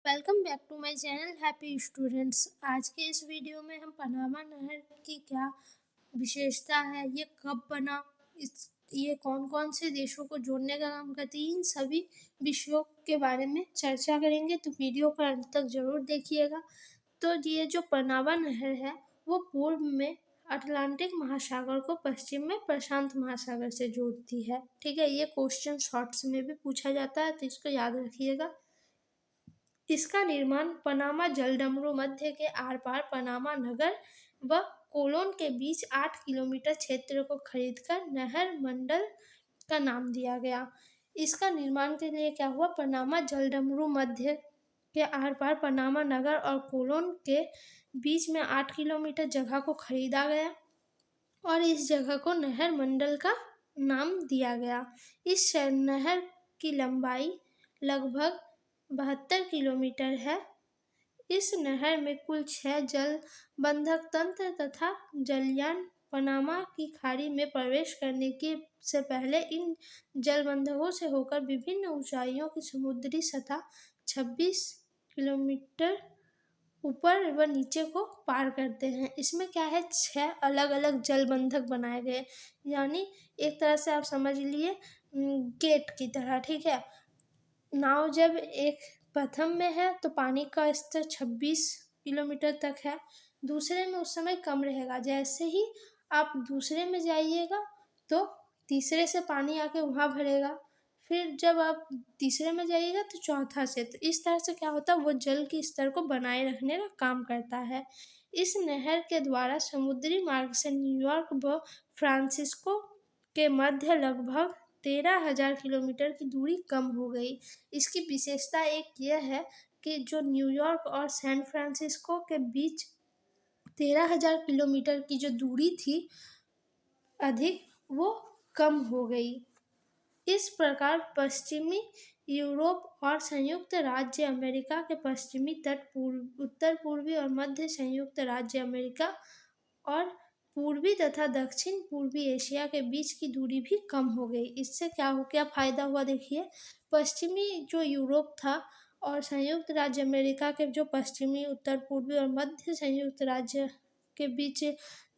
Welcome back to my channel happy students. आज के इस वीडियो में हम पनामा नहर की क्या विशेषता है, ये कब बना, ये कौन कौन से देशों को जोड़ने का काम करती है, इन सभी विषयों के बारे में चर्चा करेंगे। तो वीडियो को अंत तक जरूर देखिएगा। तो ये जो पनामा नहर है वो पूर्व में अटलांटिक महासागर को पश्चिम में प्रशांत महासागर से जोड़ती है। ठीक है, ये क्वेश्चन शॉर्ट्स में भी पूछा जाता है, तो इसको याद रखिएगा। इसका निर्माण पनामा जलडमरू मध्य के आर पार पनामा नगर व कोलोन के बीच 8 किलोमीटर क्षेत्र को खरीदकर नहर मंडल का नाम दिया गया। इसका निर्माण के लिए क्या हुआ, पनामा जलडमरू मध्य के आर पार पनामा नगर और कोलोन के बीच में 8 किलोमीटर जगह को खरीदा गया और इस जगह को नहर मंडल का नाम दिया गया। इस नहर की लंबाई लगभग 72 किलोमीटर है। इस नहर में कुल 6 जल बंधक तंत्र तथा जलयान पनामा की खाड़ी में प्रवेश करने की से पहले इन जलबंधकों से होकर विभिन्न ऊंचाइयों की समुद्री सतह 26 किलोमीटर ऊपर व नीचे को पार करते हैं। इसमें क्या है, 6 अलग अलग जलबंधक बनाए गए, यानी एक तरह से आप समझ लिए गेट की तरह। ठीक है, नाव जब एक प्रथम में है तो पानी का स्तर 26 किलोमीटर तक है, दूसरे में उस समय कम रहेगा। जैसे ही आप दूसरे में जाइएगा तो तीसरे से पानी आके वहाँ भरेगा, फिर जब आप तीसरे में जाइएगा तो चौथा से। तो इस तरह से क्या होता है, वो जल के स्तर को बनाए रखने का काम करता है। इस नहर के द्वारा समुद्री मार्ग से न्यूयॉर्क व फ्रांसिस्को के मध्य लगभग 13,000 किलोमीटर की दूरी कम हो गई। इसकी विशेषता एक यह है कि जो न्यूयॉर्क और सैन फ्रांसिस्को के बीच 13,000 किलोमीटर की जो दूरी थी अधिक, वो कम हो गई। इस प्रकार पश्चिमी यूरोप और संयुक्त राज्य अमेरिका के पश्चिमी तट, उत्तर पूर्वी और मध्य संयुक्त राज्य अमेरिका और पूर्वी तथा दक्षिण पूर्वी एशिया के बीच की दूरी भी कम हो गई। इससे क्या फायदा हुआ, देखिए। पश्चिमी जो यूरोप था और संयुक्त राज्य अमेरिका के जो पश्चिमी, उत्तर पूर्वी और मध्य संयुक्त राज्य के बीच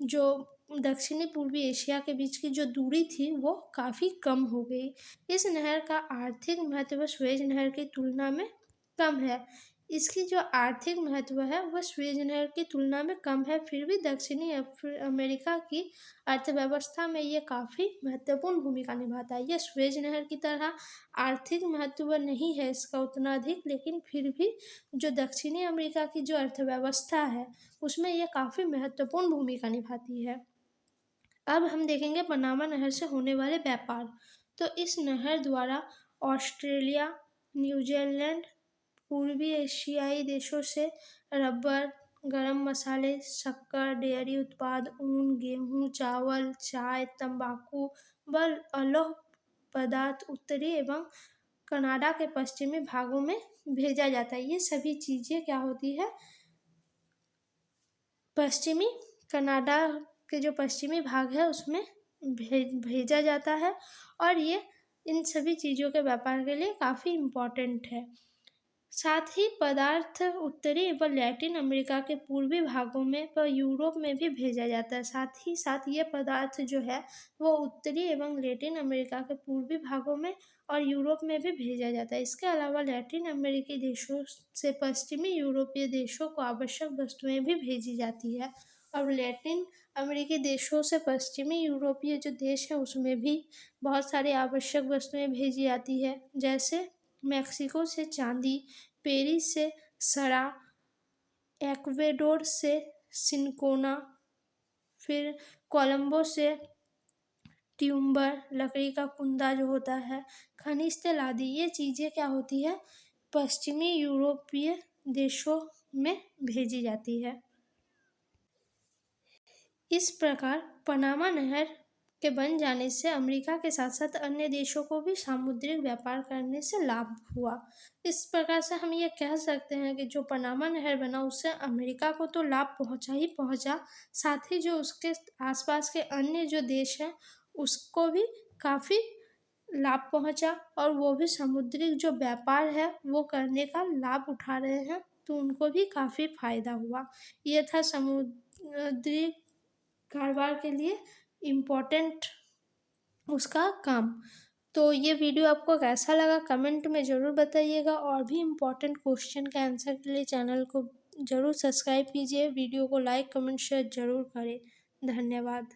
जो दक्षिणी पूर्वी एशिया के बीच की जो दूरी थी वो काफ़ी कम हो गई। इस नहर का आर्थिक महत्व सुएज नहर की तुलना में कम है। इसकी जो आर्थिक महत्व है वह सुएज नहर की तुलना में कम है, फिर भी दक्षिणी अमेरिका की अर्थव्यवस्था में ये काफ़ी महत्वपूर्ण भूमिका निभाता है। यह सुएज नहर की तरह आर्थिक महत्व नहीं है इसका उतना अधिक, लेकिन फिर भी जो दक्षिणी अमेरिका की जो अर्थव्यवस्था है उसमें यह काफ़ी महत्वपूर्ण भूमिका निभाती है। अब हम देखेंगे पनामा नहर से होने वाले व्यापार। तो इस नहर द्वारा ऑस्ट्रेलिया, न्यूजीलैंड, पूर्वी एशियाई देशों से रबर, गरम मसाले, शक्कर, डेयरी उत्पाद, ऊन, गेहूं, चावल, चाय, तंबाकू व लौह पदार्थ उत्तरी एवं कनाडा के पश्चिमी भागों में भेजा जाता है। ये सभी चीज़ें क्या होती है, पश्चिमी कनाडा के जो पश्चिमी भाग है उसमें भेजा जाता है और ये इन सभी चीज़ों के व्यापार के लिए काफ़ी इम्पोर्टेंट है। साथ ही पदार्थ उत्तरी एवं लैटिन अमेरिका के पूर्वी भागों में व यूरोप में भी भेजा जाता है। साथ ही साथ ये पदार्थ जो है वो उत्तरी एवं लैटिन अमेरिका के पूर्वी भागों में और यूरोप में भी भेजा जाता है। इसके अलावा लैटिन अमेरिकी देशों से पश्चिमी यूरोपीय देशों को आवश्यक वस्तुएं भी भेजी जाती है और लैटिन अमेरिकी देशों से पश्चिमी यूरोपीय जो देश है उसमें भी बहुत सारी आवश्यक वस्तुएं भेजी जाती है। जैसे मैक्सिको से चांदी, पेरिस से सरा, एक्वेडोर से सिनकोना, फिर कोलंबो से ट्यूम्बर, लकड़ी का कुंदा जो होता है, खनिज तेल आदि, ये चीज़ें क्या होती है, पश्चिमी यूरोपीय देशों में भेजी जाती है। इस प्रकार पनामा नहर के बन जाने से अमेरिका के साथ साथ अन्य देशों को भी सामुद्रिक व्यापार करने से लाभ हुआ। इस प्रकार से हम ये कह सकते हैं कि जो पनामा नहर बना उससे अमेरिका को तो लाभ पहुंचा ही पहुंचा, साथ ही जो उसके आसपास के अन्य जो देश हैं उसको भी काफ़ी लाभ पहुंचा और वो भी समुद्री जो व्यापार है वो करने का लाभ उठा रहे हैं, तो उनको भी काफ़ी फायदा हुआ। ये था समुद्री कारोबार के लिए इम्पोर्टेंट उसका काम। तो ये वीडियो आपको कैसा लगा कमेंट में ज़रूर बताइएगा, और भी इम्पोर्टेंट क्वेश्चन के आंसर के लिए चैनल को ज़रूर सब्सक्राइब कीजिए, वीडियो को लाइक कमेंट शेयर ज़रूर करें। धन्यवाद।